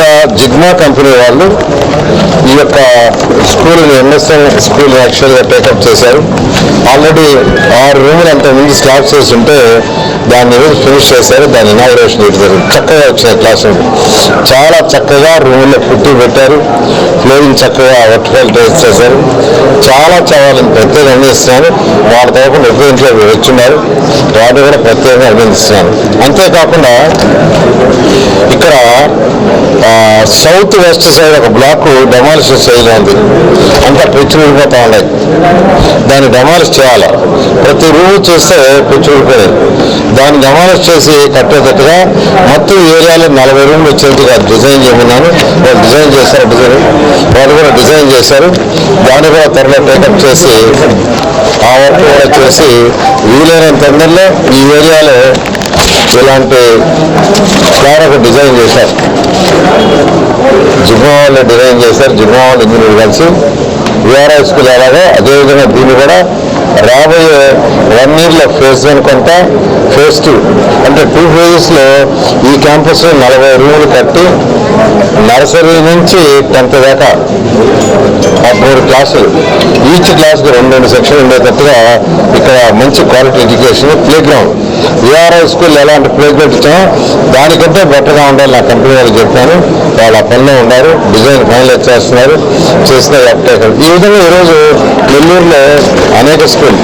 ముఖ్యంగా జిగ్మా కంపెనీ వాళ్ళు ఈ యొక్క స్కూల్ని ఎంఎస్ఎం స్కూల్ యాక్చువల్గా టేకప్ చేశారు. ఆల్రెడీ 6 రూములు అంతకుముందు స్లాబ్ చేసి ఉంటే దాన్ని ఫినిష్ చేశారు. దాన్ని ఇనాగ్రేషన్ చేశారు. చక్కగా వచ్చిన క్లాస్ రూమ్ చాలా చక్కగా రూముల్లో పుట్టి పెట్టారు. ఫ్లోరింగ్ చక్కగా వర్టికల్ టేస్ట్ చేశారు. చాలా ప్రత్యేకంగా అభినందిస్తున్నాను. వాళ్ళ తరఫున రిప్రజెంటేటివ్ వచ్చిన్నారు. వాటిని కూడా ప్రత్యేకంగా అభినందిస్తున్నాను. అంతేకాకుండా ఇక్కడ సౌత్ వెస్ట్ సైడ్ ఒక బ్లాక్ డెమాలిషన్ స్టేజ్లో ఉంది. అంతా పిచ్చి విడిపోతా ఉన్నాయి. దాన్ని డెమాలిష్ చేయాలి. ప్రతి రూమ్ చూస్తే పిచ్చి విడిపోయాయి. దాన్ని డెమాలిష్ చేసి కట్టేటట్టుగా మొత్తం ఏరియాలో 40 రూమ్లు వచ్చేట్టుగా డిజైన్ చేయమన్నాను. వాళ్ళు డిజైన్ చేశారు. వాళ్ళు కూడా డిజైన్ చేశారు. దాన్ని కూడా త్వరలో టేకప్ చేసి ఆ వర్క్ కూడా చేసి వీలైనంత తొందరలో ఈ ఏరియాలో ఇలాంటి ఫ్లాట్ ఒక డిజైన్ చేశారు. జిగ్మా వాళ్ళు డిజైన్ చేశారు. జిగ్మా వాళ్ళు ఇంజనీర్ కలిసి విఆర్ఐ స్కూల్ అలాగే అదేవిధంగా దీన్ని కూడా రాబోయే 1 yearలో ఫేజ్ 1 కొంత, ఫేజ్ 2 అంటే 2 phases ఈ క్యాంపస్లో 40 రూములు కట్టి నర్సరీ నుంచి 10th దాకా 13 క్లాసులు, ఈచ్ క్లాస్కి 2 సెక్షన్లు ఉండేటట్టుగా ఇక్కడ మంచి quality education. Play ground VRI school ఎలాంటి ప్లే గ్రౌండ్ ఇచ్చామో దానికంటే బెటర్గా ఉండాలి. నా కంపెనీ వాళ్ళు చెప్పాను. వాళ్ళు ఆ పనిలో ఉన్నారు. డిజైన్ ఫైనలైజ్ చేస్తున్నారు. చేసిన ఈ విధంగా ఈరోజు నెల్లూరులో అనేక స్కూల్